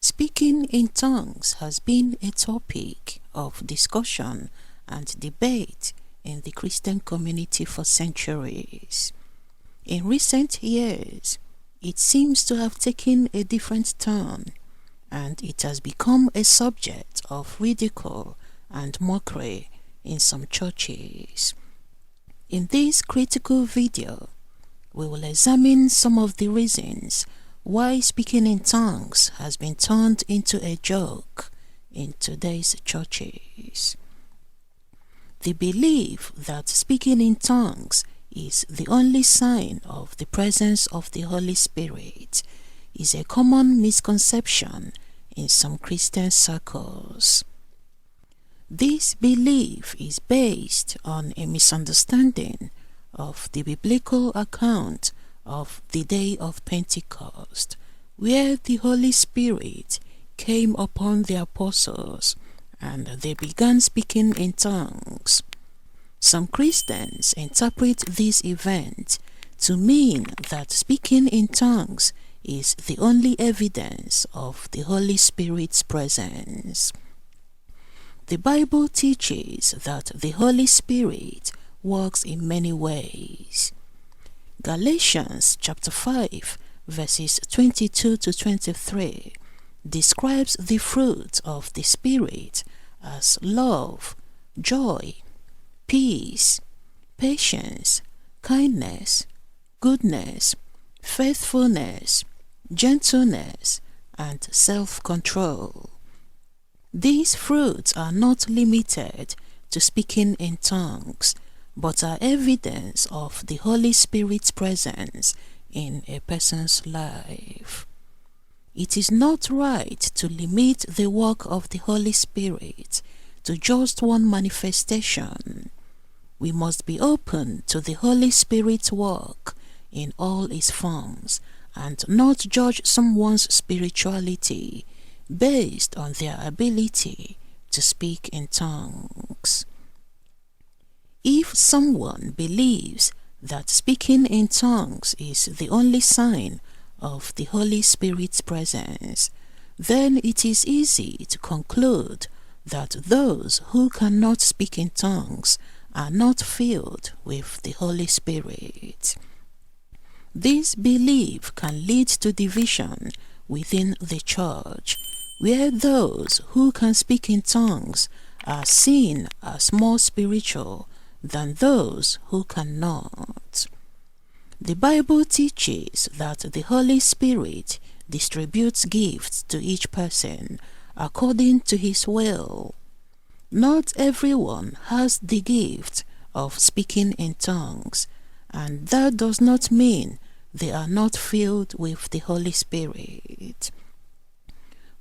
Speaking in tongues has been a topic of discussion and debate in the Christian community for centuries. In recent years, it seems to have taken a different turn, and it has become a subject of ridicule and mockery in some churches. In this critical video, we will examine some of the reasons why speaking in tongues has been turned into a joke in today's churches. The belief that speaking in tongues is the only sign of the presence of the Holy Spirit is a common misconception in some Christian circles. This belief is based on a misunderstanding of the biblical account of the day of Pentecost, where the Holy Spirit came upon the apostles and they began speaking in tongues. Some Christians interpret this event to mean that speaking in tongues is the only evidence of the Holy Spirit's presence. The Bible teaches that the Holy Spirit works in many ways. Galatians chapter 5 verses 22 to 23 describes the fruit of the Spirit as love, joy, peace, patience, kindness, goodness, faithfulness, gentleness, and self-control. These fruits are not limited to speaking in tongues, but are evidence of the Holy Spirit's presence in a person's life. It is not right to limit the work of the Holy Spirit to just one manifestation. We must be open to the Holy Spirit's work in all its forms and not judge someone's spirituality based on their ability to speak in tongues. If someone believes that speaking in tongues is the only sign of the Holy Spirit's presence, then it is easy to conclude that those who cannot speak in tongues are not filled with the Holy Spirit. This belief can lead to division within the church, where those who can speak in tongues are seen as more spiritual than those who cannot. The Bible teaches that the Holy Spirit distributes gifts to each person according to His will. Not everyone has the gift of speaking in tongues, and that does not mean they are not filled with the Holy Spirit.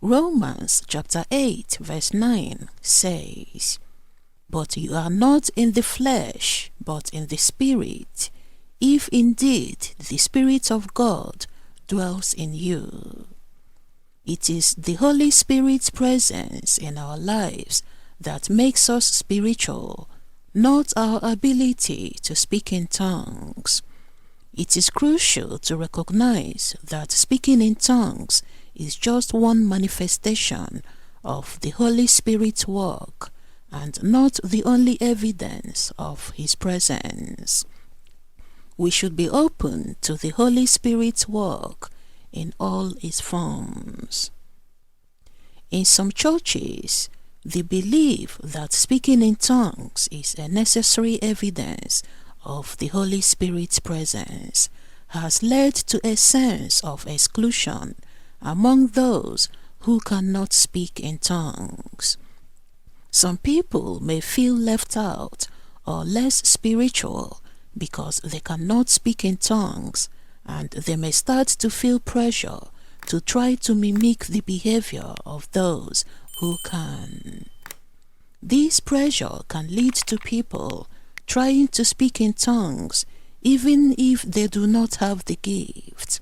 Romans chapter 8 verse 9 says, "But you are not in the flesh, but in the Spirit, if indeed the Spirit of God dwells in you." It is the Holy Spirit's presence in our lives that makes us spiritual, not our ability to speak in tongues. It is crucial to recognize that speaking in tongues is just one manifestation of the Holy Spirit's work and not the only evidence of His presence. We should be open to the Holy Spirit's work in all its forms. In some churches, the belief that speaking in tongues is a necessary evidence of the Holy Spirit's presence has led to a sense of exclusion among those who cannot speak in tongues. Some people may feel left out or less spiritual because they cannot speak in tongues, and they may start to feel pressure to try to mimic the behavior of those who can. This pressure can lead to people trying to speak in tongues even if they do not have the gift.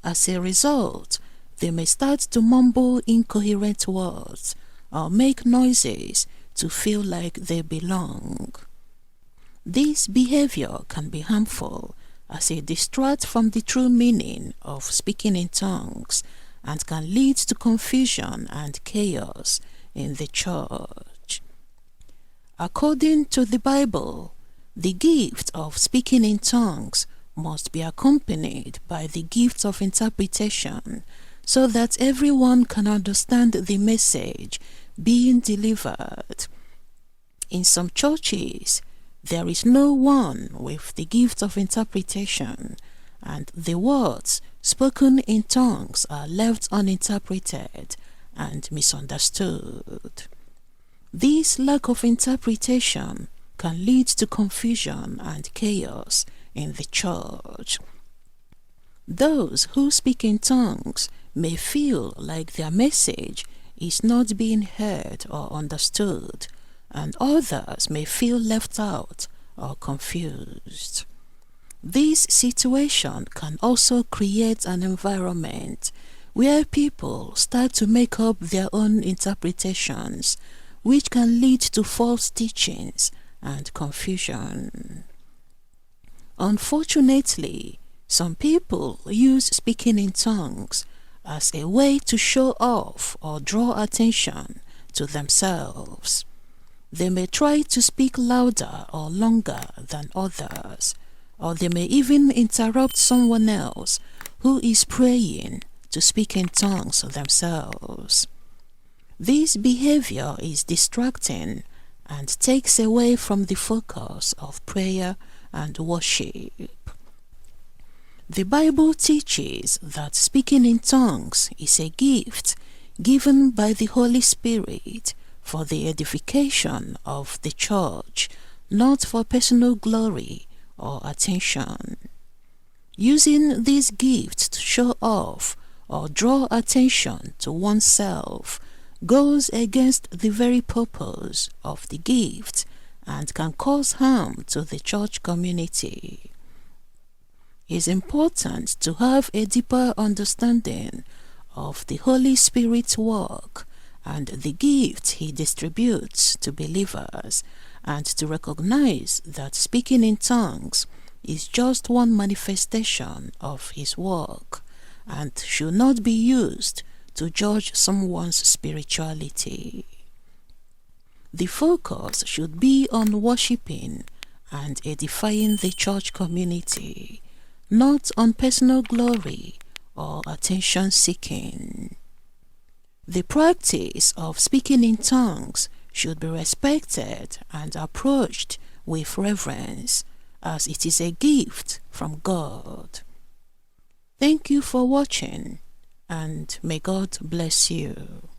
As a result, they may start to mumble incoherent words or make noises to feel like they belong. This behavior can be harmful as it distracts from the true meaning of speaking in tongues and can lead to confusion and chaos in the church. According to the Bible, the gift of speaking in tongues must be accompanied by the gift of interpretation so that everyone can understand the message being delivered. In some churches, there is no one with the gift of interpretation, and the words spoken in tongues are left uninterpreted and misunderstood. This lack of interpretation can lead to confusion and chaos in the church. Those who speak in tongues may feel like their message is not being heard or understood, and others may feel left out or confused. This situation can also create an environment where people start to make up their own interpretations, which can lead to false teachings and confusion. Unfortunately, some people use speaking in tongues as a way to show off or draw attention to themselves. They may try to speak louder or longer than others, or they may even interrupt someone else who is praying to speak in tongues themselves. This behavior is distracting and takes away from the focus of prayer and worship. The Bible teaches that speaking in tongues is a gift given by the Holy Spirit for the edification of the church, not for personal glory or attention. Using these gifts to show off or draw attention to oneself goes against the very purpose of the gift and can cause harm to the church community. It is important to have a deeper understanding of the Holy Spirit's work and the gifts He distributes to believers, and to recognize that speaking in tongues is just one manifestation of His work and should not be used to judge someone's spirituality. The focus should be on worshiping and edifying the church community, not on personal glory or attention seeking. The practice of speaking in tongues should be respected and approached with reverence, as it is a gift from God. Thank you for watching, and may God bless you.